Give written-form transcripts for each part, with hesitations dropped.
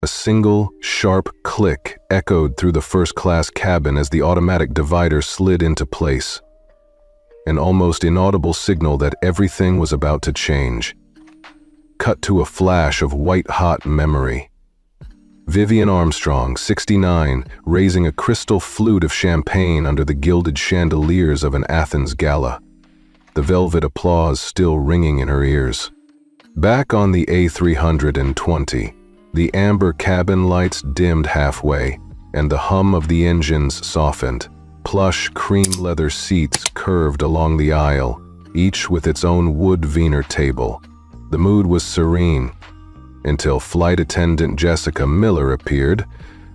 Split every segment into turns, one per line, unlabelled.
A single, sharp click echoed through the first-class cabin as the automatic divider slid into place. An almost inaudible signal that everything was about to change. Cut to a flash of white-hot memory. Vivian Armstrong, 69, raising a crystal flute of champagne under the gilded chandeliers of an Athens gala. The velvet applause still ringing in her ears. Back on the A320, the amber cabin lights dimmed halfway, and the hum of the engines softened. Plush cream leather seats curved along the aisle, each with its own wood Wiener table. The mood was serene, until flight attendant Jessica Miller appeared,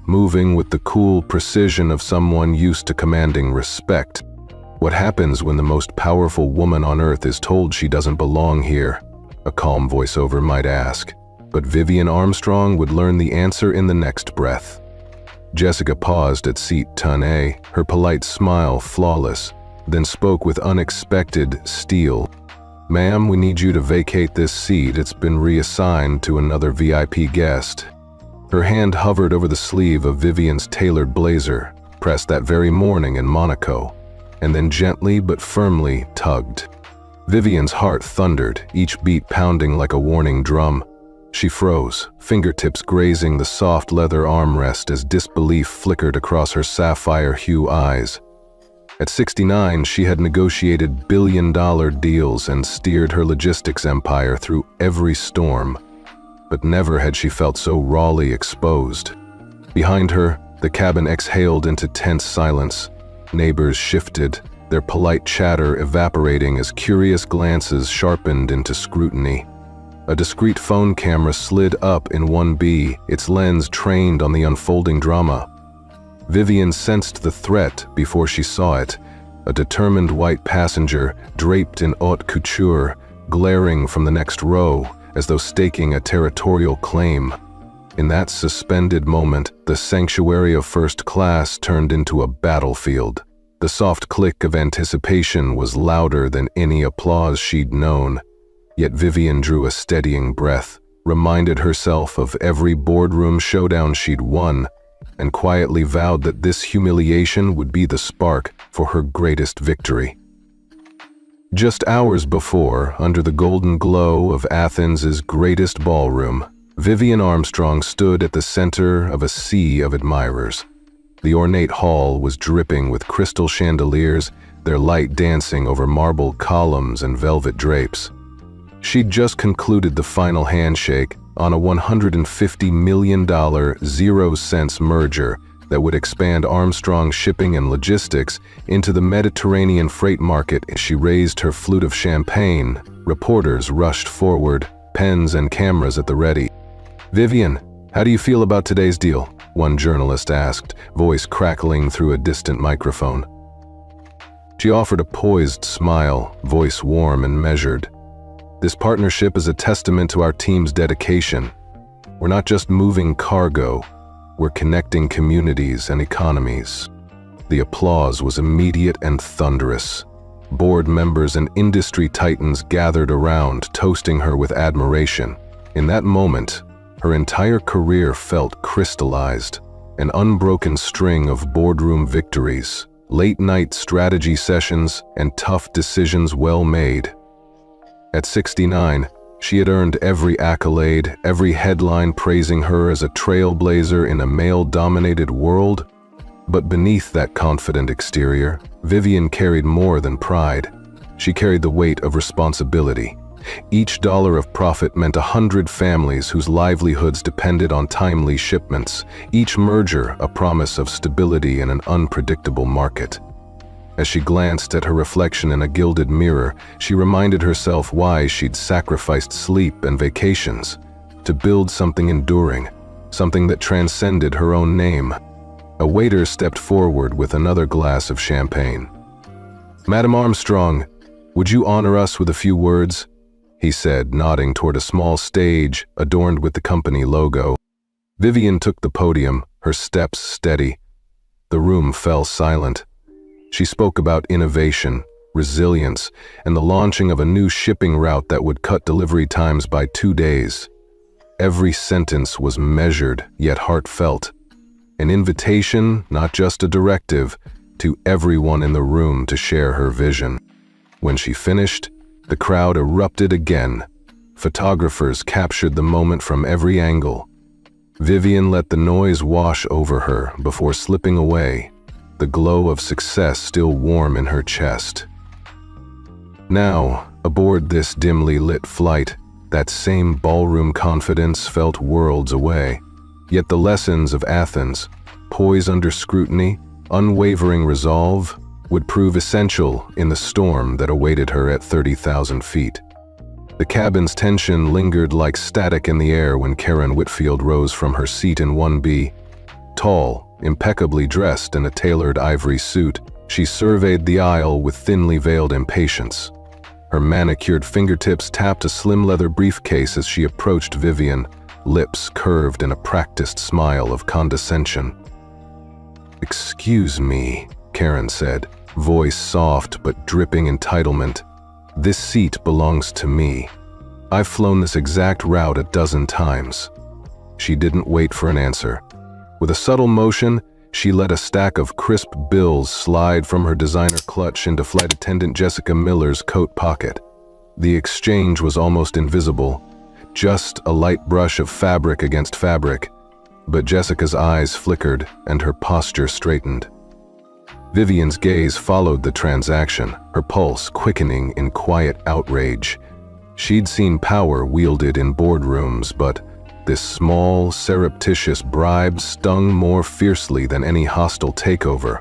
moving with the cool precision of someone used to commanding respect. What happens when the most powerful woman on earth is told she doesn't belong here? A calm voiceover might ask, but Vivian Armstrong would learn the answer in the next breath. Jessica paused at seat 10A, her polite smile flawless, then spoke with unexpected steel. "Ma'am, we need you to vacate this seat. It's been reassigned to another VIP guest." Her hand hovered over the sleeve of Vivian's tailored blazer, pressed that very morning in Monaco, and then gently but firmly tugged. Vivian's heart thundered, each beat pounding like a warning drum. She froze, fingertips grazing the soft leather armrest as disbelief flickered across her sapphire-hue eyes. At 69, she had negotiated billion-dollar deals and steered her logistics empire through every storm. But never had she felt so rawly exposed. Behind her, the cabin exhaled into tense silence. Neighbors shifted, their polite chatter evaporating as curious glances sharpened into scrutiny. A discreet phone camera slid up in 1B, its lens trained on the unfolding drama. Vivian sensed the threat before she saw it, a determined white passenger draped in haute couture, glaring from the next row as though staking a territorial claim. In that suspended moment, the sanctuary of first class turned into a battlefield. The soft click of anticipation was louder than any applause she'd known. Yet Vivian drew a steadying breath, reminded herself of every boardroom showdown she'd won, and quietly vowed that this humiliation would be the spark for her greatest victory. Just hours before, under the golden glow of Athens's greatest ballroom, Vivian Armstrong stood at the center of a sea of admirers. The ornate hall was dripping with crystal chandeliers, their light dancing over marble columns and velvet drapes. She'd just concluded the final handshake on a $150 million zero-cents merger that would expand Armstrong Shipping and Logistics into the Mediterranean freight market. As she raised her flute of champagne, reporters rushed forward, pens and cameras at the ready. "Vivian, how do you feel about today's deal?" one journalist asked, voice crackling through a distant microphone. She offered a poised smile, voice warm and measured. "This partnership is a testament to our team's dedication. We're not just moving cargo, we're connecting communities and economies." The applause was immediate and thunderous. Board members and industry titans gathered around, toasting her with admiration. In that moment, her entire career felt crystallized, an unbroken string of boardroom victories, late-night strategy sessions, and tough decisions well made. At 69, she had earned every accolade, every headline praising her as a trailblazer in a male-dominated world. But beneath that confident exterior, Vivian carried more than pride. She carried the weight of responsibility. Each dollar of profit meant 100 families whose livelihoods depended on timely shipments, each merger a promise of stability in an unpredictable market. As she glanced at her reflection in a gilded mirror, she reminded herself why she'd sacrificed sleep and vacations to build something enduring, something that transcended her own name. A waiter stepped forward with another glass of champagne. "Madam Armstrong, would you honor us with a few words?" he said, nodding toward a small stage adorned with the company logo. Vivian took the podium, her steps steady. The room fell silent. She spoke about innovation, resilience, and the launching of a new shipping route that would cut delivery times by 2 days. Every sentence was measured, yet heartfelt. An invitation, not just a directive, to everyone in the room to share her vision. When she finished, the crowd erupted again. Photographers captured the moment from every angle. Vivian let the noise wash over her before slipping away, the glow of success still warm in her chest. Now, aboard this dimly lit flight, that same ballroom confidence felt worlds away. Yet the lessons of Athens, poise under scrutiny, unwavering resolve, would prove essential in the storm that awaited her at 30,000 feet. The cabin's tension lingered like static in the air when Karen Whitfield rose from her seat in 1B. Tall, impeccably dressed in a tailored ivory suit, she surveyed the aisle with thinly veiled impatience. Her manicured fingertips tapped a slim leather briefcase as she approached Vivian, lips curved in a practiced smile of condescension. "Excuse me," Karen said, voice soft but dripping entitlement. "This seat belongs to me. I've flown this exact route a dozen times." She didn't wait for an answer. With a subtle motion, she let a stack of crisp bills slide from her designer clutch into Flight Attendant Jessica Miller's coat pocket. The exchange was almost invisible, just a light brush of fabric against fabric, but Jessica's eyes flickered and her posture straightened. Vivian's gaze followed the transaction, her pulse quickening in quiet outrage. She'd seen power wielded in boardrooms, but this small, surreptitious bribe stung more fiercely than any hostile takeover.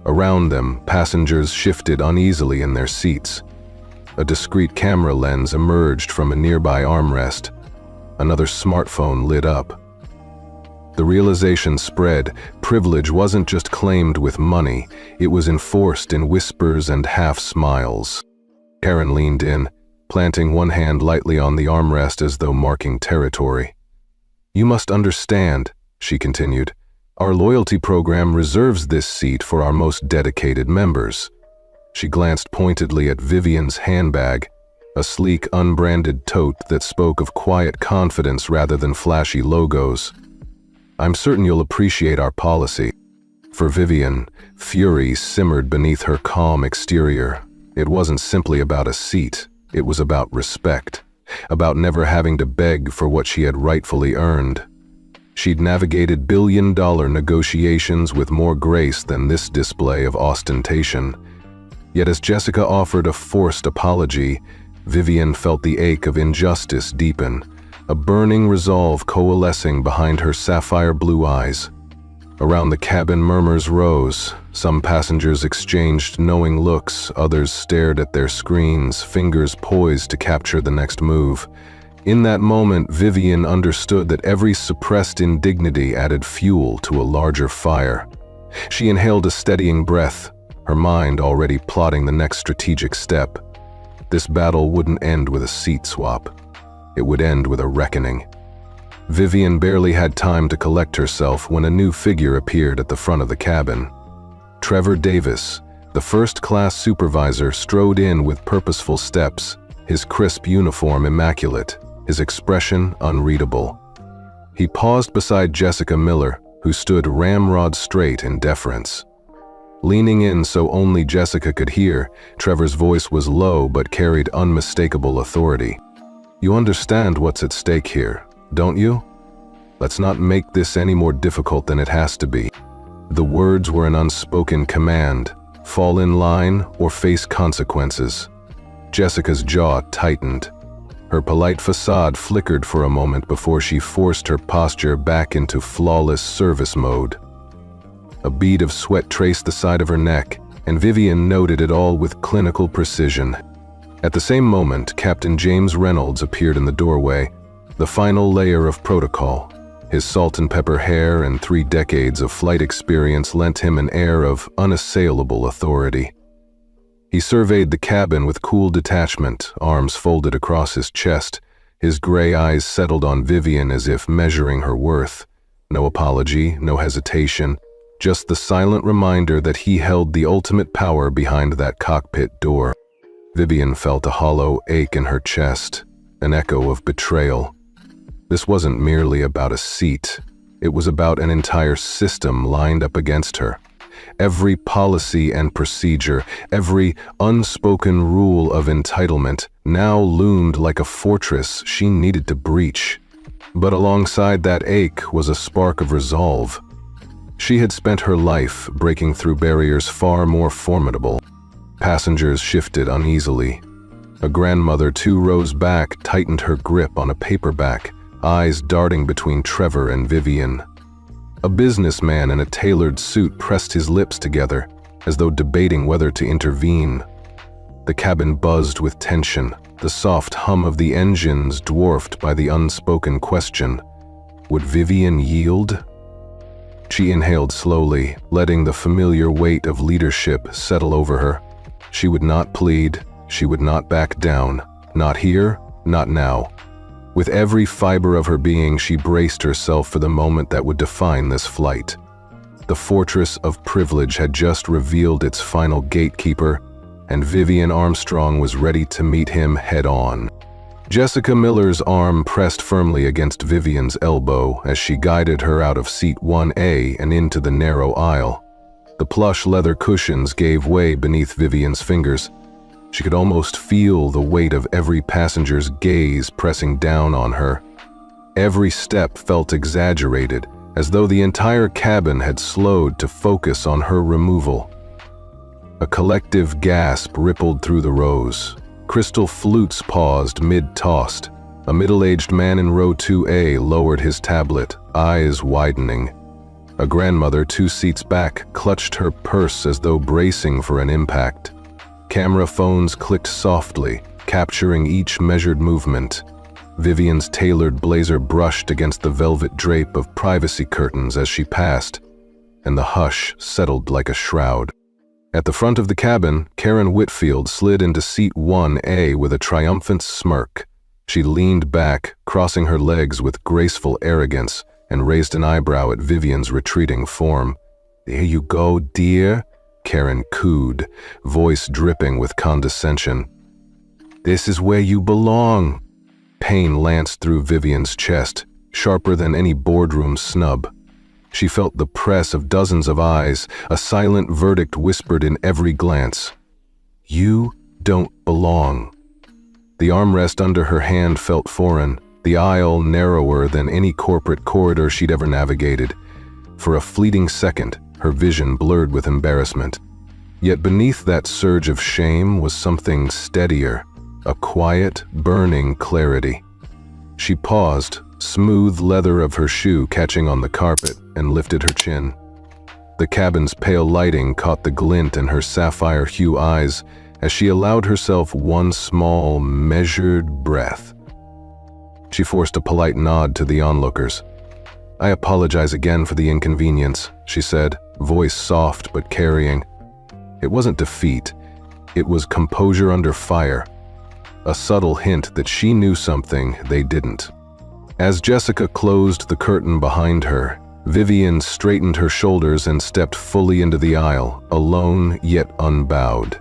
Around them, passengers shifted uneasily in their seats. A discreet camera lens emerged from a nearby armrest. Another smartphone lit up. The realization spread. Privilege wasn't just claimed with money, it was enforced in whispers and half-smiles. Karen leaned in, planting one hand lightly on the armrest as though marking territory. "You must understand," she continued, "our loyalty program reserves this seat for our most dedicated members." She glanced pointedly at Vivian's handbag, a sleek, unbranded tote that spoke of quiet confidence rather than flashy logos. "I'm certain you'll appreciate our policy." For Vivian, fury simmered beneath her calm exterior. It wasn't simply about a seat, it was about respect. About never having to beg for what she had rightfully earned. She'd navigated billion-dollar negotiations with more grace than this display of ostentation. Yet as Jessica offered a forced apology, Vivian felt the ache of injustice deepen, a burning resolve coalescing behind her sapphire blue eyes. Around the cabin, murmurs rose. Some passengers exchanged knowing looks, others stared at their screens, fingers poised to capture the next move. In that moment, Vivian understood that every suppressed indignity added fuel to a larger fire. She inhaled a steadying breath, her mind already plotting the next strategic step. This battle wouldn't end with a seat swap. It would end with a reckoning. Vivian barely had time to collect herself when a new figure appeared at the front of the cabin. Trevor Davis, the first-class supervisor, strode in with purposeful steps, his crisp uniform immaculate, his expression unreadable. He paused beside Jessica Miller, who stood ramrod straight in deference. Leaning in so only Jessica could hear, Trevor's voice was low but carried unmistakable authority. "You understand what's at stake here, don't you? Let's not make this any more difficult than it has to be." The words were an unspoken command: fall in line or face consequences. Jessica's jaw tightened. Her polite facade flickered for a moment before she forced her posture back into flawless service mode. A bead of sweat traced the side of her neck, and Vivian noted it all with clinical precision. At the same moment, Captain James Reynolds appeared in the doorway, the final layer of protocol. His salt and pepper hair and 3 decades of flight experience lent him an air of unassailable authority. He surveyed the cabin with cool detachment, arms folded across his chest. His gray eyes settled on Vivian as if measuring her worth. No apology, no hesitation, just the silent reminder that he held the ultimate power behind that cockpit door. Vivian felt a hollow ache in her chest, an echo of betrayal. This wasn't merely about a seat. It was about an entire system lined up against her. Every policy and procedure, every unspoken rule of entitlement now loomed like a fortress she needed to breach. But alongside that ache was a spark of resolve. She had spent her life breaking through barriers far more formidable. Passengers shifted uneasily. A grandmother 2 rows back tightened her grip on a paperback, eyes darting between Trevor and Vivian. A businessman in a tailored suit pressed his lips together, as though debating whether to intervene. The cabin buzzed with tension, the soft hum of the engines dwarfed by the unspoken question, would Vivian yield? She inhaled slowly, letting the familiar weight of leadership settle over her. She would not plead, she would not back down, not here, not now. With every fiber of her being, she braced herself for the moment that would define this flight. The fortress of privilege had just revealed its final gatekeeper, and Vivian Armstrong was ready to meet him head-on. Jessica Miller's arm pressed firmly against Vivian's elbow as she guided her out of seat 1A and into the narrow aisle. The plush leather cushions gave way beneath Vivian's fingers. She could almost feel the weight of every passenger's gaze pressing down on her. Every step felt exaggerated, as though the entire cabin had slowed to focus on her removal. A collective gasp rippled through the rows. Crystal flutes paused mid-tossed. A middle-aged man in row 2A lowered his tablet, eyes widening. A grandmother 2 seats back clutched her purse as though bracing for an impact. Camera phones clicked softly, capturing each measured movement. Vivian's tailored blazer brushed against the velvet drape of privacy curtains as she passed, and the hush settled like a shroud. At the front of the cabin, Karen Whitfield slid into seat 1A with a triumphant smirk. She leaned back, crossing her legs with graceful arrogance, and raised an eyebrow at Vivian's retreating form. "There you go, dear," Karen cooed, voice dripping with condescension. "This is where you belong." Pain lanced through Vivian's chest, sharper than any boardroom snub. She felt the press of dozens of eyes, a silent verdict whispered in every glance. "You don't belong." The armrest under her hand felt foreign, the aisle narrower than any corporate corridor she'd ever navigated. For a fleeting second, her vision blurred with embarrassment. Yet beneath that surge of shame was something steadier, a quiet, burning clarity. She paused, smooth leather of her shoe catching on the carpet, and lifted her chin. The cabin's pale lighting caught the glint in her sapphire hue eyes as she allowed herself one small, measured breath. She forced a polite nod to the onlookers. "I apologize again for the inconvenience," she said, voice soft but carrying. It wasn't defeat, it was composure under fire, a subtle hint that she knew something they didn't. As Jessica closed the curtain behind her, Vivian straightened her shoulders and stepped fully into the aisle, alone yet unbowed.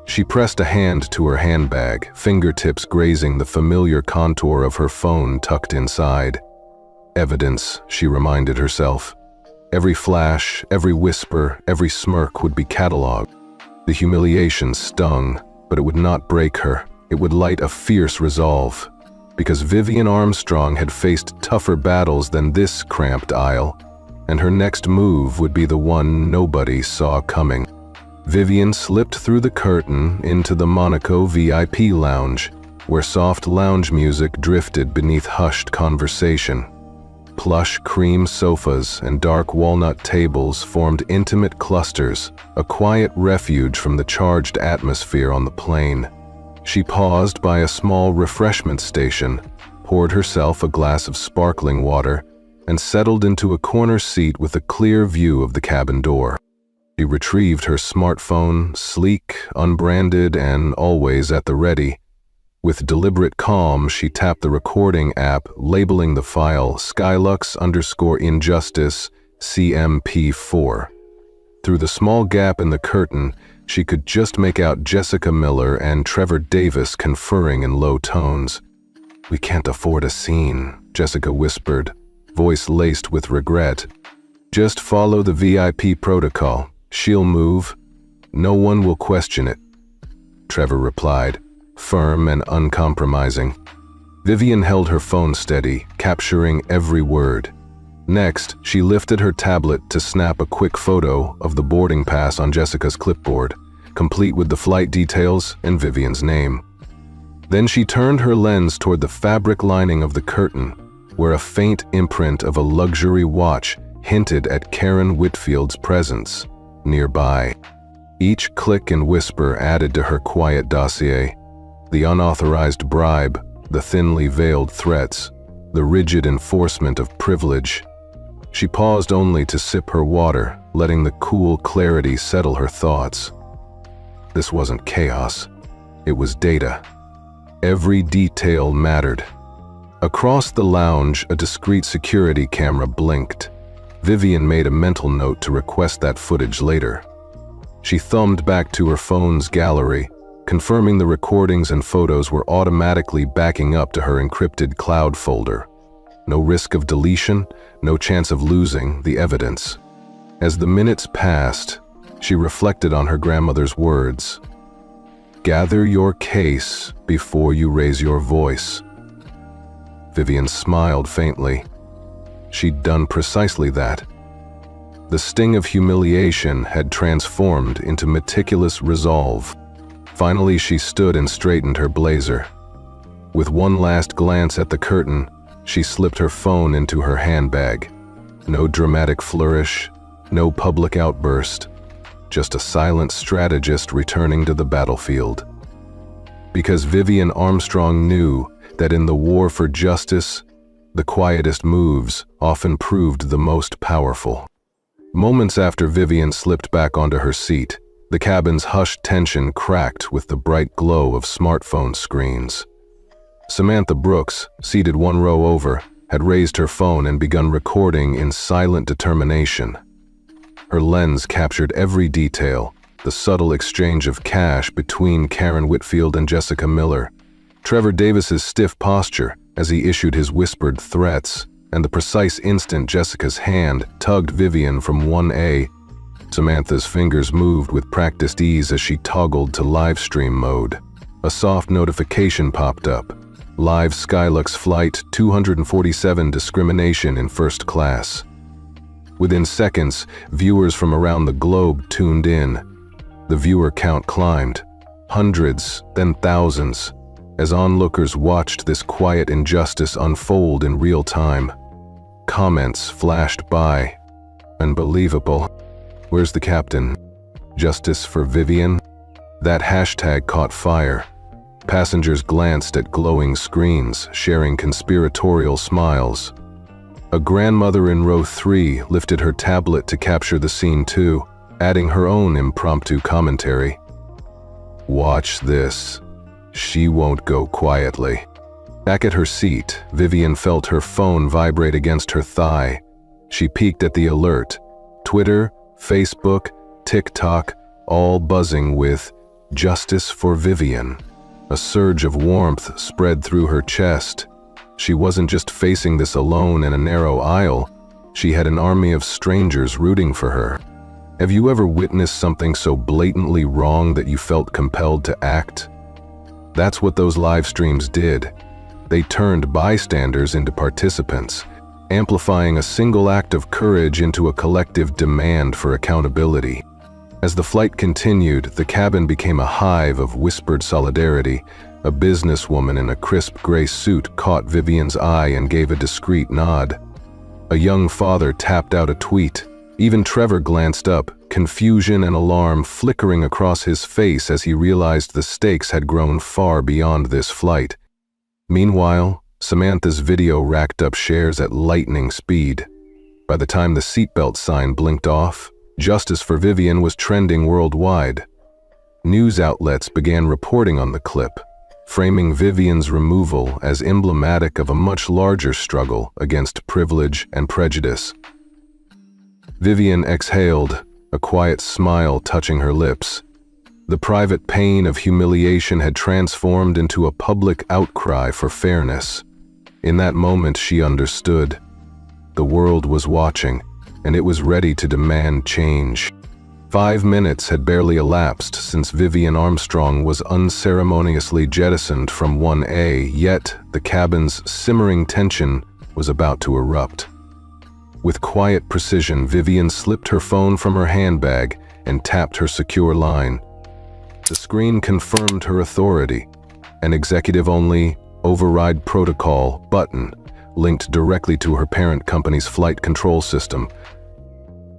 She pressed a hand to her handbag, fingertips grazing the familiar contour of her phone tucked inside. Evidence, she reminded herself. Every flash, every whisper, every smirk would be catalogued. The humiliation stung, but it would not break her. It would light a fierce resolve. Because Vivian Armstrong had faced tougher battles than this cramped aisle, and her next move would be the one nobody saw coming. Vivian slipped through the curtain into the Monaco VIP lounge, where soft lounge music drifted beneath hushed conversation. Plush cream sofas and dark walnut tables formed intimate clusters, a quiet refuge from the charged atmosphere on the plane. She paused by a small refreshment station, poured herself a glass of sparkling water, and settled into a corner seat with a clear view of the cabin door. She retrieved her smartphone, sleek, unbranded, and always at the ready. With deliberate calm, she tapped the recording app, labeling the file Skylux_Injustice CMP4. Through the small gap in the curtain, she could just make out Jessica Miller and Trevor Davis conferring in low tones. "We can't afford a scene," Jessica whispered, voice laced with regret. "Just follow the VIP protocol. She'll move. No one will question it," Trevor replied, firm and uncompromising. Vivian held her phone steady, capturing every word. Next, she lifted her tablet to snap a quick photo of the boarding pass on Jessica's clipboard, complete with the flight details and Vivian's name. Then she turned her lens toward the fabric lining of the curtain, where a faint imprint of a luxury watch hinted at Karen Whitfield's presence nearby. Each click and whisper added to her quiet dossier: the unauthorized bribe, the thinly veiled threats, the rigid enforcement of privilege. She paused only to sip her water, letting the cool clarity settle her thoughts. This wasn't chaos. It was data. Every detail mattered. Across the lounge, a discreet security camera blinked. Vivian made a mental note to request that footage later. She thumbed back to her phone's gallery, confirming the recordings and photos were automatically backing up to her encrypted cloud folder. No risk of deletion, no chance of losing the evidence. As the minutes passed, she reflected on her grandmother's words. "Gather your case before you raise your voice." Vivian smiled faintly. She'd done precisely that. The sting of humiliation had transformed into meticulous resolve. Finally, she stood and straightened her blazer. With one last glance at the curtain, she slipped her phone into her handbag. No dramatic flourish, no public outburst, just a silent strategist returning to the battlefield. Because Vivian Armstrong knew that in the war for justice, the quietest moves often proved the most powerful. Moments after Vivian slipped back onto her seat, the cabin's hushed tension cracked with the bright glow of smartphone screens. Samantha Brooks, seated one row over, had raised her phone and begun recording in silent determination. Her lens captured every detail, the subtle exchange of cash between Karen Whitfield and Jessica Miller, Trevor Davis's stiff posture as he issued his whispered threats, and the precise instant Jessica's hand tugged Vivian from 1A. Samantha's fingers moved with practiced ease as she toggled to live stream mode. A soft notification popped up. Live Skylux Flight 247 discrimination in first class. Within seconds, viewers from around the globe tuned in. The viewer count climbed. Hundreds, then thousands, as onlookers watched this quiet injustice unfold in real time. Comments flashed by. "Unbelievable. Where's the captain? Justice for Vivian?" That hashtag caught fire. Passengers glanced at glowing screens, sharing conspiratorial smiles. A grandmother in row 3 lifted her tablet to capture the scene too, adding her own impromptu commentary. "Watch this. She won't go quietly." Back at her seat, Vivian felt her phone vibrate against her thigh. She peeked at the alert. Twitter, Facebook, TikTok, all buzzing with "Justice for Vivian." A surge of warmth spread through her chest. She wasn't just facing this alone in a narrow aisle. She had an army of strangers rooting for her. Have you ever witnessed something so blatantly wrong that you felt compelled to act? That's what those live streams did. They turned bystanders into participants, amplifying a single act of courage into a collective demand for accountability. As the flight continued, the cabin became a hive of whispered solidarity. A businesswoman in a crisp gray suit caught Vivian's eye and gave a discreet nod. A young father tapped out a tweet. Even Trevor glanced up, confusion and alarm flickering across his face as he realized the stakes had grown far beyond this flight. Meanwhile, Samantha's video racked up shares at lightning speed. By the time the seatbelt sign blinked off, Justice for Vivian was trending worldwide. News outlets began reporting on the clip, framing Vivian's removal as emblematic of a much larger struggle against privilege and prejudice. Vivian exhaled, a quiet smile touching her lips. The private pain of humiliation had transformed into a public outcry for fairness. In that moment, she understood. The world was watching, and it was ready to demand change. 5 minutes had barely elapsed since Vivian Armstrong was unceremoniously jettisoned from 1A, yet the cabin's simmering tension was about to erupt. With quiet precision, Vivian slipped her phone from her handbag and tapped her secure line. The screen confirmed her authority. An executive-only, override protocol button linked directly to her parent company's flight control system.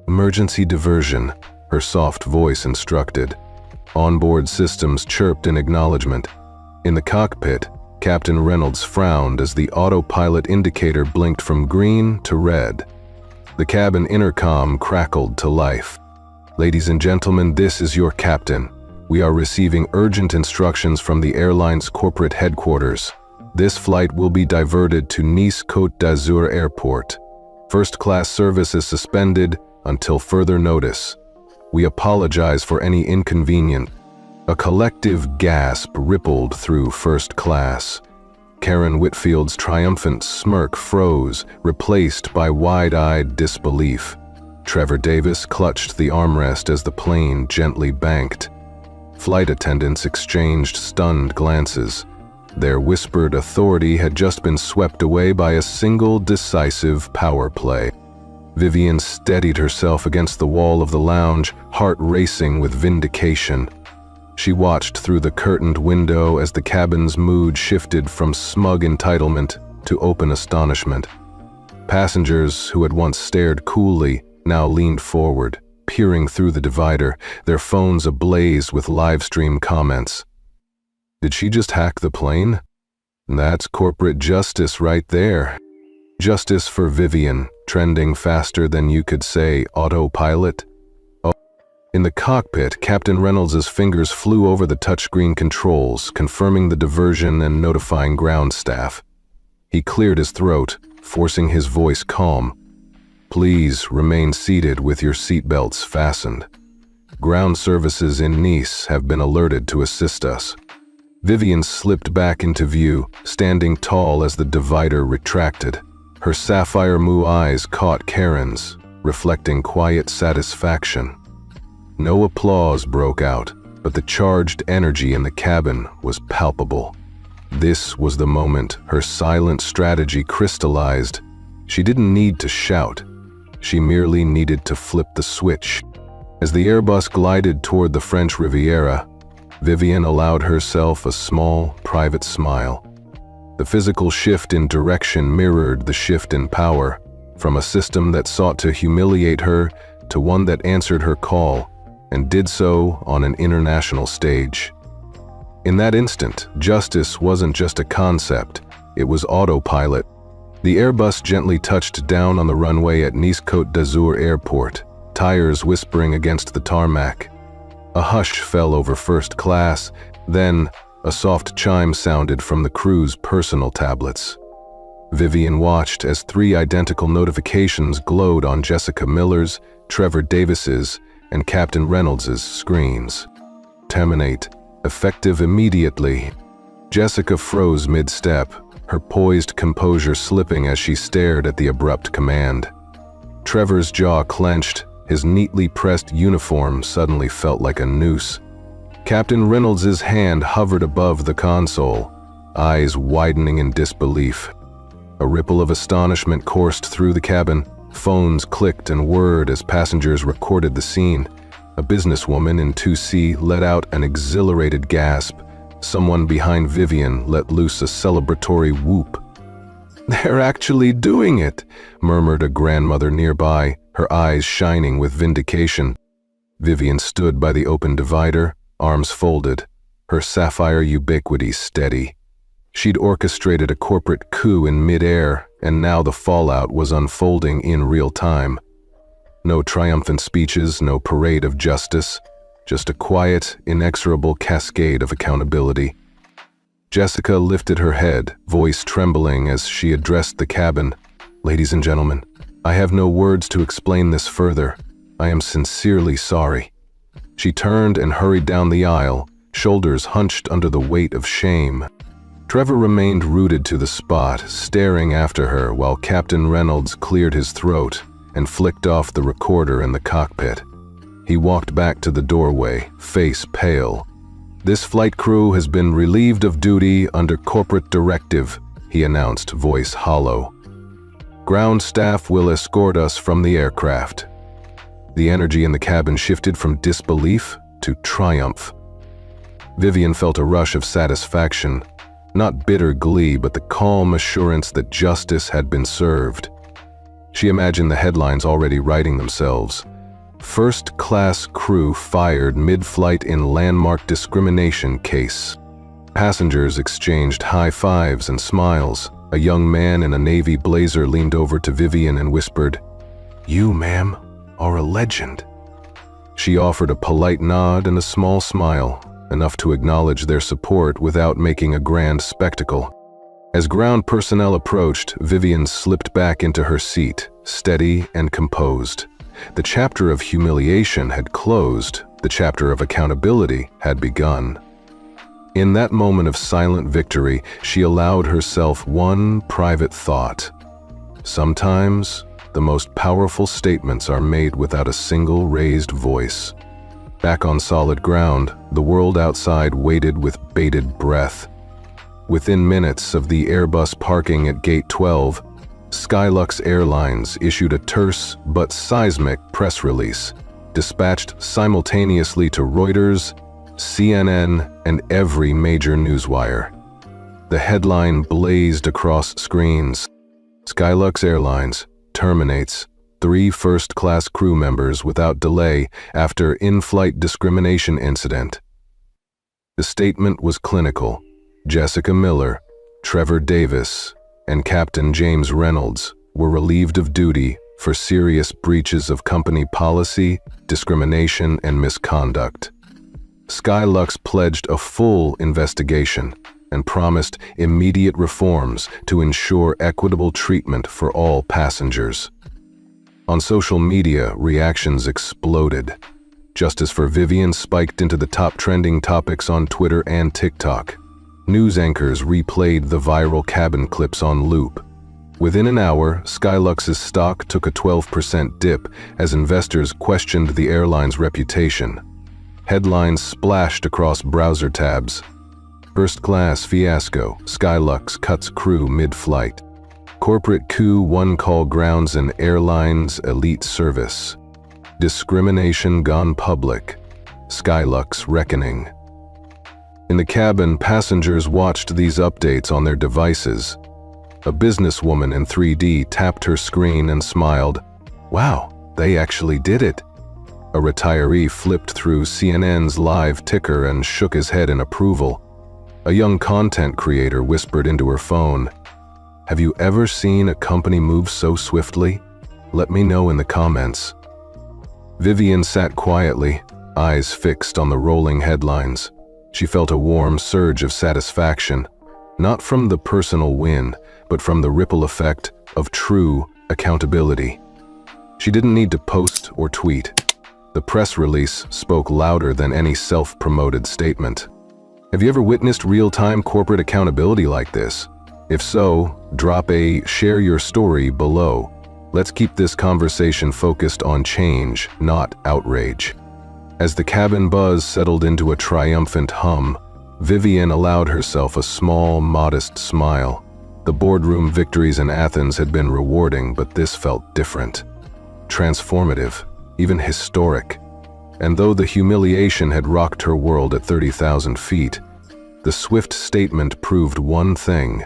Emergency diversion, her soft voice instructed. Onboard systems chirped in acknowledgement. In the cockpit, Captain Reynolds frowned as the autopilot indicator blinked from green to red. The cabin intercom crackled to life. "Ladies and gentlemen, this is your captain. We are receiving urgent instructions from the airline's corporate headquarters. This flight will be diverted to Nice Côte d'Azur Airport. First-class service is suspended until further notice. We apologize for any inconvenience." A collective gasp rippled through first class. Karen Whitfield's triumphant smirk froze, replaced by wide-eyed disbelief. Trevor Davis clutched the armrest as the plane gently banked. Flight attendants exchanged stunned glances. Their whispered authority had just been swept away by a single decisive power play. Vivian steadied herself against the wall of the lounge, heart racing with vindication. She watched through the curtained window as the cabin's mood shifted from smug entitlement to open astonishment. Passengers who had once stared coolly now leaned forward, peering through the divider, their phones ablaze with live-stream comments. Did she just hack the plane? That's corporate justice right there. Justice for Vivian, trending faster than you could say autopilot. In the cockpit, Captain Reynolds's fingers flew over the touchscreen controls, confirming the diversion and notifying ground staff. He cleared his throat, forcing his voice calm. "Please remain seated with your seatbelts fastened. Ground services in Nice have been alerted to assist us." Vivian slipped back into view, standing tall as the divider retracted. Her sapphire blue eyes caught Karen's, reflecting quiet satisfaction. No applause broke out, but the charged energy in the cabin was palpable. This was the moment her silent strategy crystallized. She didn't need to shout. She merely needed to flip the switch. As the Airbus glided toward the French Riviera, Vivian allowed herself a small, private smile. The physical shift in direction mirrored the shift in power, from a system that sought to humiliate her to one that answered her call, and did so on an international stage. In that instant, justice wasn't just a concept, it was autopilot. The Airbus gently touched down on the runway at Nice Côte d'Azur Airport, tires whispering against the tarmac. A hush fell over first class, then a soft chime sounded from the crew's personal tablets. Vivian watched as 3 identical notifications glowed on Jessica Miller's, Trevor Davis's, and Captain Reynolds's screens. Terminate. Effective immediately. Jessica froze mid-step, her poised composure slipping as she stared at the abrupt command. Trevor's jaw clenched, his neatly pressed uniform suddenly felt like a noose. Captain Reynolds's hand hovered above the console, eyes widening in disbelief. A ripple of astonishment coursed through the cabin. Phones clicked and whirred as passengers recorded the scene. A businesswoman in 2C let out an exhilarated gasp. Someone behind Vivian let loose a celebratory whoop. "They're actually doing it," murmured a grandmother nearby, her eyes shining with vindication. Vivian stood by the open divider, arms folded, her sapphire ubiquity steady. She'd orchestrated a corporate coup in mid-air, and now the fallout was unfolding in real time. No triumphant speeches, no parade of justice, just a quiet, inexorable cascade of accountability. Jessica lifted her head, voice trembling as she addressed the cabin. "Ladies and gentlemen, I have no words to explain this further. I am sincerely sorry." She turned and hurried down the aisle, shoulders hunched under the weight of shame. Trevor remained rooted to the spot, staring after her while Captain Reynolds cleared his throat and flicked off the recorder in the cockpit. He walked back to the doorway, face pale. "This flight crew has been relieved of duty under corporate directive," he announced, voice hollow. "Ground staff will escort us from the aircraft." The energy in the cabin shifted from disbelief to triumph. Vivian felt a rush of satisfaction, not bitter glee, but the calm assurance that justice had been served. She imagined the headlines already writing themselves. "First-class crew fired mid-flight in landmark discrimination case." Passengers exchanged high fives and smiles. A young man in a navy blazer leaned over to Vivian and whispered, "You, ma'am, are a legend." She offered a polite nod and a small smile, enough to acknowledge their support without making a grand spectacle. As ground personnel approached, Vivian slipped back into her seat, steady and composed. The chapter of humiliation had closed, the chapter of accountability had begun. In that moment of silent victory, she allowed herself one private thought. Sometimes, the most powerful statements are made without a single raised voice. Back on solid ground, the world outside waited with bated breath. Within minutes of the Airbus parking at Gate 12, Skylux Airlines issued a terse but seismic press release, dispatched simultaneously to Reuters, CNN, and every major newswire. The headline blazed across screens: "Skylux Airlines terminates 3 first-class crew members without delay after in-flight discrimination incident." The statement was clinical. Jessica Miller, Trevor Davis, and Captain James Reynolds were relieved of duty for serious breaches of company policy, discrimination, and misconduct. Skylux pledged a full investigation and promised immediate reforms to ensure equitable treatment for all passengers. On social media, reactions exploded. Justice for Vivian spiked into the top trending topics on Twitter and TikTok. News anchors replayed the viral cabin clips on loop. Within an hour, Skylux's stock took a 12% dip as investors questioned the airline's reputation. Headlines splashed across browser tabs. "First-class fiasco, Skylux cuts crew mid-flight." "Corporate coup, one call grounds and airlines elite service." "Discrimination gone public, Skylux reckoning." In the cabin, passengers watched these updates on their devices. A businesswoman in 3D tapped her screen and smiled. "Wow, they actually did it." A retiree flipped through CNN's live ticker and shook his head in approval. A young content creator whispered into her phone, "Have you ever seen a company move so swiftly? Let me know in the comments." Vivian sat quietly, eyes fixed on the rolling headlines. She felt a warm surge of satisfaction, not from the personal win, but from the ripple effect of true accountability. She didn't need to post or tweet. The press release spoke louder than any self-promoted statement. Have you ever witnessed real-time corporate accountability like this? If so, drop a "share your story" below. Let's keep this conversation focused on change, not outrage. As the cabin buzz settled into a triumphant hum, Vivian allowed herself a small, modest smile. The boardroom victories in Athens had been rewarding, but this felt different. Transformative, even historic. And though the humiliation had rocked her world at 30,000 feet, the swift statement proved one thing: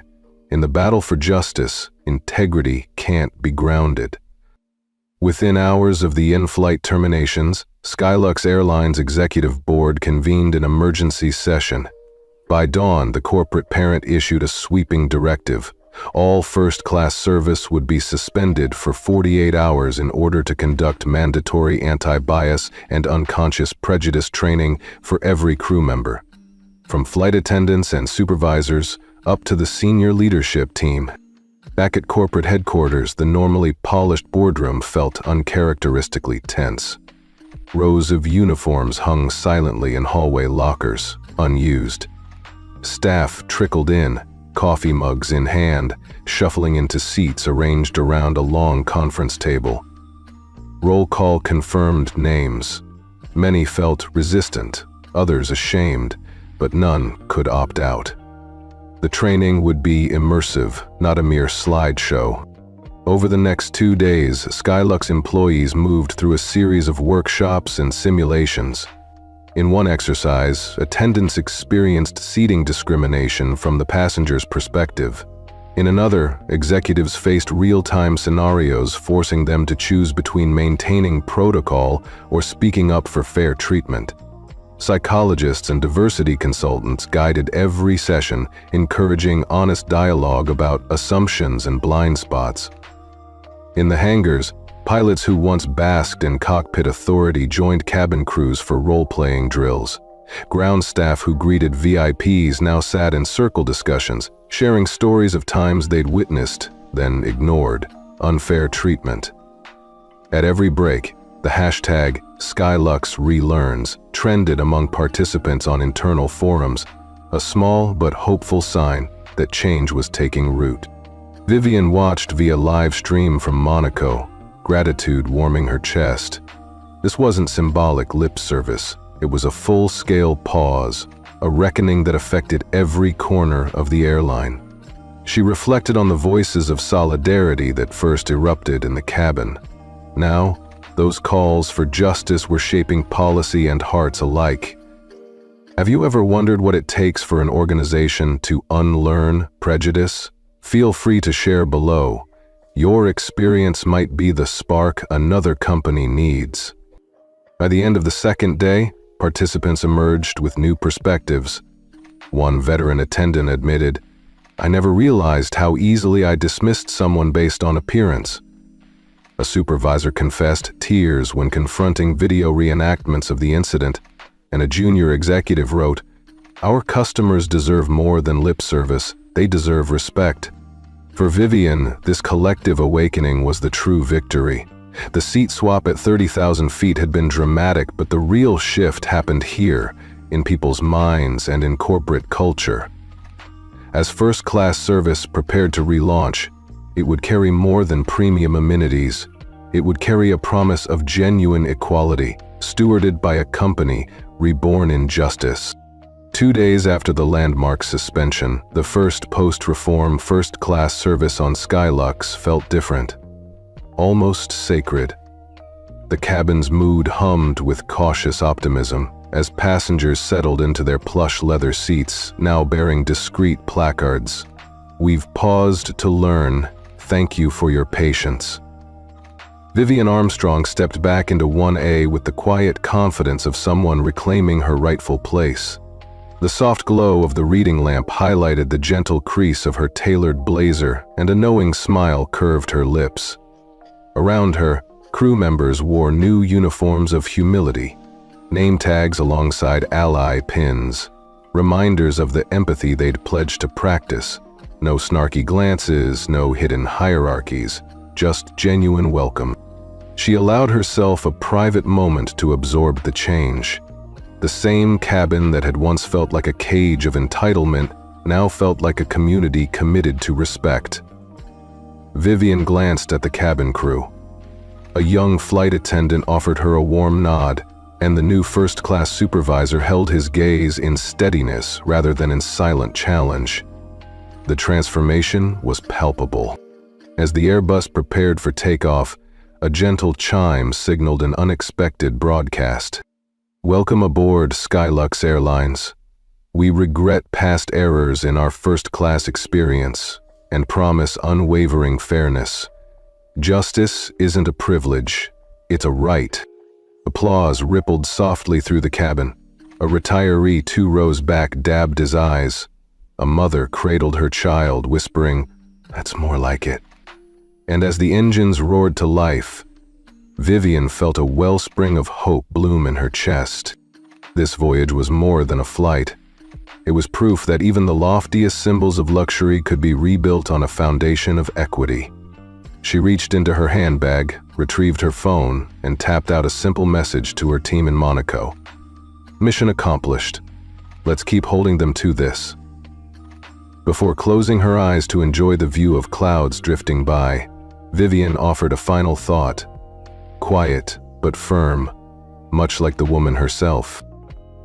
in the battle for justice, integrity can't be grounded. Within hours of the in-flight terminations, Skylux Airlines Executive Board convened an emergency session. By dawn, the corporate parent issued a sweeping directive. All first-class service would be suspended for 48 hours in order to conduct mandatory anti-bias and unconscious prejudice training for every crew member, from flight attendants and supervisors up to the senior leadership team. Back at corporate headquarters, the normally polished boardroom felt uncharacteristically tense. Rows of uniforms hung silently in hallway lockers, unused. Staff trickled in, coffee mugs in hand, shuffling into seats arranged around a long conference table. Roll call confirmed names. Many felt resistant, others ashamed, but none could opt out. The training would be immersive, not a mere slideshow. Over the next 2 days, Skylux employees moved through a series of workshops and simulations. In one exercise, attendants experienced seating discrimination from the passenger's perspective. In another, executives faced real-time scenarios forcing them to choose between maintaining protocol or speaking up for fair treatment. Psychologists and diversity consultants guided every session, encouraging honest dialogue about assumptions and blind spots. In the hangars, pilots who once basked in cockpit authority joined cabin crews for role-playing drills. Ground staff who greeted VIPs now sat in circle discussions, sharing stories of times they'd witnessed, then ignored, unfair treatment. At every break, the hashtag #SkyluxRelearns trended among participants on internal forums, a small but hopeful sign that change was taking root. Vivian watched via live stream from Monaco, gratitude warming her chest. This wasn't symbolic lip service. It was a full-scale pause, a reckoning that affected every corner of the airline. She reflected on the voices of solidarity that first erupted in the cabin. Now, those calls for justice were shaping policy and hearts alike. Have you ever wondered what it takes for an organization to unlearn prejudice? Feel free to share below. Your experience might be the spark another company needs. By the end of the second day, participants emerged with new perspectives. One veteran attendant admitted, "I never realized how easily I dismissed someone based on appearance." A supervisor confessed tears when confronting video reenactments of the incident, and a junior executive wrote, "Our customers deserve more than lip service, they deserve respect." For Vivian, this collective awakening was the true victory. The seat swap at 30,000 feet had been dramatic, but the real shift happened here, in people's minds and in corporate culture. As first-class service prepared to relaunch, it would carry more than premium amenities. It would carry a promise of genuine equality, stewarded by a company reborn in justice. 2 days after the landmark suspension, the first post-reform first-class service on Skylux felt different. Almost sacred. The cabin's mood hummed with cautious optimism as passengers settled into their plush leather seats, now bearing discreet placards. "We've paused to learn. Thank you for your patience." Vivian Armstrong stepped back into 1A with the quiet confidence of someone reclaiming her rightful place. The soft glow of the reading lamp highlighted the gentle crease of her tailored blazer, and a knowing smile curved her lips. Around her, crew members wore new uniforms of humility, name tags alongside ally pins, reminders of the empathy they'd pledged to practice. No snarky glances, no hidden hierarchies, just genuine welcome. She allowed herself a private moment to absorb the change. The same cabin that had once felt like a cage of entitlement now felt like a community committed to respect. Vivian glanced at the cabin crew. A young flight attendant offered her a warm nod, and the new first-class supervisor held his gaze in steadiness rather than in silent challenge. The transformation was palpable. As the Airbus prepared for takeoff, a gentle chime signaled an unexpected broadcast. "Welcome aboard, Skylux Airlines. We regret past errors in our first-class experience and promise unwavering fairness. Justice isn't a privilege, it's a right." Applause rippled softly through the cabin. A retiree 2 rows back dabbed his eyes. A mother cradled her child, whispering, "That's more like it." And as the engines roared to life, Vivian felt a wellspring of hope bloom in her chest. This voyage was more than a flight. It was proof that even the loftiest symbols of luxury could be rebuilt on a foundation of equity. She reached into her handbag, retrieved her phone, and tapped out a simple message to her team in Monaco. Mission accomplished. Let's keep holding them to this. Before closing her eyes to enjoy the view of clouds drifting by, Vivian offered a final thought. Quiet, but firm, much like the woman herself.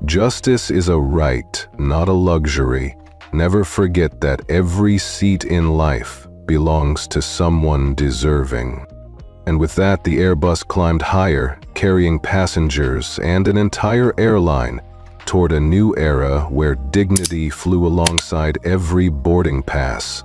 Justice is a right, not a luxury. Never forget that every seat in life belongs to someone deserving. And with that, the Airbus climbed higher, carrying passengers and an entire airline toward a new era where dignity flew alongside every boarding pass.